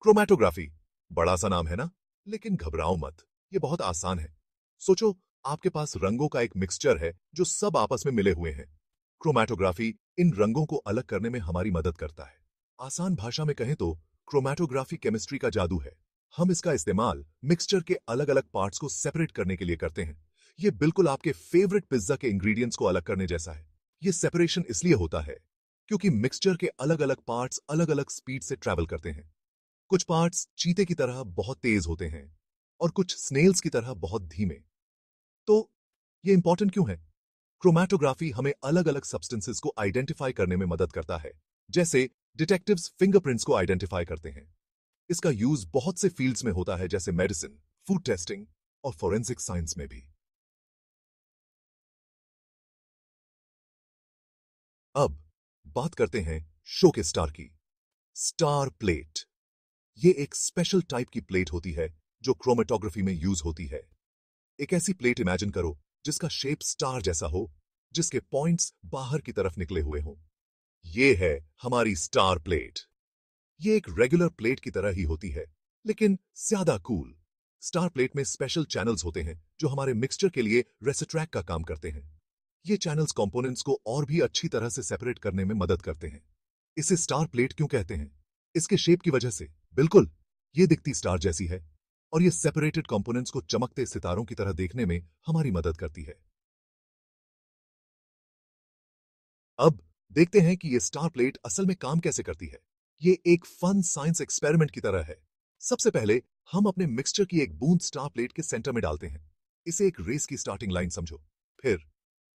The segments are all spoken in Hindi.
क्रोमैटोग्राफी बड़ा सा नाम है ना, लेकिन घबराओ मत, ये बहुत आसान है। सोचो, आपके पास रंगों का एक मिक्सचर है जो सब आपस में मिले हुए हैं। क्रोमैटोग्राफी इन रंगों को अलग करने में हमारी मदद करता है। आसान भाषा में कहें तो क्रोमैटोग्राफी केमिस्ट्री का जादू है। हम इसका इस्तेमाल मिक्सचर के अलग अलग पार्ट्स को सेपरेट करने के लिए करते हैं। ये बिल्कुल आपके फेवरेट पिज्जा के इंग्रेडिएंट्स को अलग करने जैसा है। ये सेपरेशन इसलिए होता है क्योंकि मिक्सचर के अलग अलग पार्ट्स अलग अलग स्पीड से ट्रैवल करते हैं। कुछ पार्ट्स चीते की तरह बहुत तेज होते हैं और कुछ स्नेल्स की तरह बहुत धीमे। तो ये इंपॉर्टेंट क्यों है? क्रोमैटोग्राफी हमें अलग अलग सब्सटेंसेस को आइडेंटिफाई करने में मदद करता है, जैसे डिटेक्टिव्स फिंगरप्रिंट्स को आइडेंटिफाई करते हैं। इसका यूज बहुत से फील्ड्स में होता है, जैसे मेडिसिन, फूड टेस्टिंग और फोरेंसिक साइंस में भी। अब बात करते हैं शो के स्टार की। Star plate. ये एक स्पेशल टाइप की प्लेट होती है जो क्रोमेटोग्राफी में यूज होती है। एक ऐसी प्लेट इमेजिन करो जिसका शेप स्टार जैसा हो, जिसके पॉइंट्स बाहर की तरफ निकले हुए हों। ये है हमारी स्टार प्लेट। ये एक रेगुलर प्लेट की तरह ही होती है, लेकिन ज्यादा कूल। स्टार प्लेट में स्पेशल चैनल्स होते हैं जो हमारे मिक्सचर के लिए रेसिट्रैक का काम करते हैं। ये चैनल्स कंपोनेंट्स को और भी अच्छी तरह से सेपरेट करने में मदद करते हैं। इसे स्टार प्लेट क्यों कहते हैं? इसके शेप की वजह से। बिल्कुल, ये दिखती स्टार जैसी है और ये सेपरेटेड कंपोनेंट्स को चमकते सितारों की तरह देखने में हमारी मदद करती है। अब देखते हैं कि ये स्टार प्लेट असल में काम कैसे करती है। ये एक फन साइंस एक्सपेरिमेंट की तरह है। सबसे पहले हम अपने मिक्सचर की एक बूंद स्टार प्लेट के सेंटर में डालते हैं। इसे एक रेस की स्टार्टिंग लाइन समझो। फिर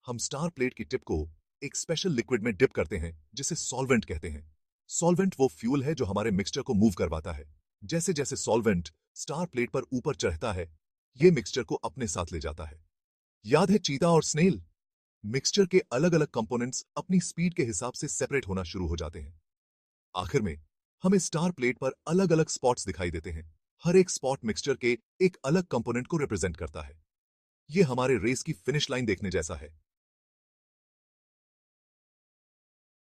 हम स्टार प्लेट की टिप को एक स्पेशल लिक्विड में डिप करते हैं जिसे सॉल्वेंट कहते हैं। सॉल्वेंट वो फ्यूल है जो हमारे मिक्सचर को मूव करवाता है। जैसे जैसे सॉल्वेंट स्टार प्लेट पर ऊपर चढ़ता है, ये मिक्सचर को अपने साथ ले जाता है। याद है चीता और स्नेल? मिक्सचर के अलग अलग कंपोनेंट्स अपनी स्पीड के हिसाब से सेपरेट होना शुरू हो जाते हैं। आखिर में हमें स्टार प्लेट पर अलग अलग स्पॉट्स दिखाई देते हैं। हर एक स्पॉट मिक्सचर के एक अलग कंपोनेंट को रिप्रेजेंट करता है। ये हमारे रेस की फिनिश लाइन देखने जैसा है।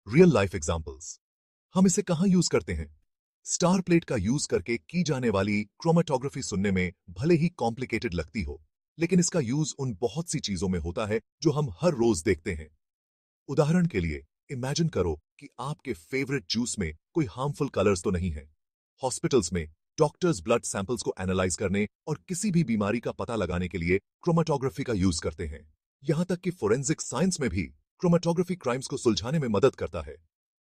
Real life examples. हम इसे कहां यूज करते हैं? स्टार प्लेट का यूज करके की जाने वाली क्रोमेटोग्राफी सुनने में भले ही कॉम्प्लिकेटेड लगती हो, लेकिन इसका यूज उन बहुत सी चीजों में होता है जो हम हर रोज देखते हैं। उदाहरण के लिए इमेजिन करो कि आपके फेवरेट जूस में कोई हार्मफुल कलर्स तो नहीं है। हॉस्पिटल्स में डॉक्टर्स ब्लड सैंपल्स को एनालाइज करने और किसी भी बीमारी का पता लगाने के लिए क्रोमेटोग्राफी का यूज करते हैं। यहां तक कि फोरेंसिक साइंस में भी क्रोमेटोग्राफी क्राइम्स को सुलझाने में मदद करता है।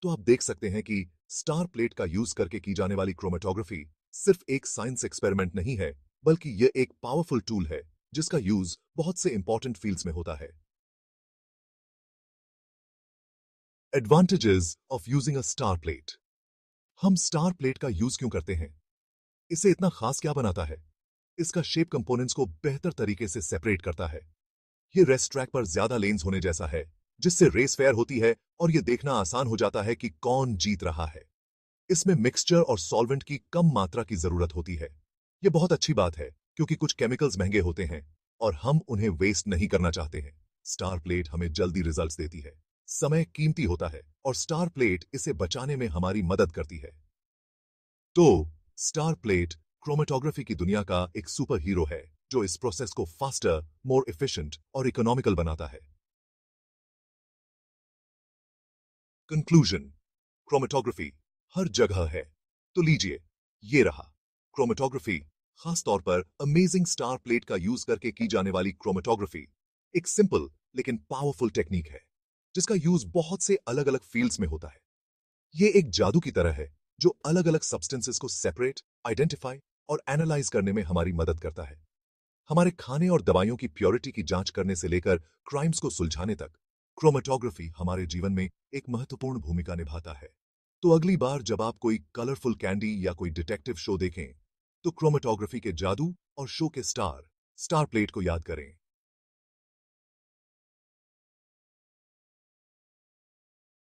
तो आप देख सकते हैं कि स्टार प्लेट का यूज करके की जाने वाली क्रोमेटोग्राफी सिर्फ एक साइंस एक्सपेरिमेंट नहीं है, बल्कि यह एक पावरफुल टूल है जिसका यूज बहुत से इंपॉर्टेंट फील्ड्स में होता है। Advantages of using a star plate. हम स्टार प्लेट का यूज क्यों करते हैं? इसे इतना खास क्या बनाता है? इसका शेप कंपोनेंट्स को बेहतर तरीके से सेपरेट करता है। ये रेस ट्रैक पर ज्यादा लेन्स होने जैसा है, जिससे रेस फेयर होती है और ये देखना आसान हो जाता है कि कौन जीत रहा है। इसमें मिक्सचर और सॉल्वेंट की कम मात्रा की जरूरत होती है। ये बहुत अच्छी बात है क्योंकि कुछ केमिकल्स महंगे होते हैं और हम उन्हें वेस्ट नहीं करना चाहते हैं। स्टार प्लेट हमें जल्दी रिजल्ट्स देती है। समय कीमती होता है और स्टार प्लेट इसे बचाने में हमारी मदद करती है। तो स्टार प्लेट क्रोमेटोग्राफी की दुनिया का एक सुपर हीरो है जो इस प्रोसेस को फास्टर, मोर एफिशिएंट और इकोनॉमिकल बनाता है। कंक्लूजन। क्रोमेटोग्राफी हर जगह है। तो लीजिए, ये रहा क्रोमेटोग्राफी। खास तौर पर अमेजिंग स्टार प्लेट का यूज करके की जाने वाली क्रोमेटोग्राफी एक सिंपल लेकिन पावरफुल टेक्निक है जिसका यूज बहुत से अलग अलग फील्ड्स में होता है। ये एक जादू की तरह है जो अलग अलग सब्सटेंसेस को सेपरेट, आइडेंटिफाई और एनालाइज करने में हमारी मदद करता है। हमारे खाने और दवाइयों की प्योरिटी की जांच करने से लेकर क्राइम्स को सुलझाने तक क्रोमेटोग्राफी हमारे जीवन में एक महत्वपूर्ण भूमिका निभाता है। तो अगली बार जब आप कोई कलरफुल कैंडी या कोई डिटेक्टिव शो देखें, तो क्रोमेटोग्राफी के जादू और शो के स्टार प्लेट को याद करें।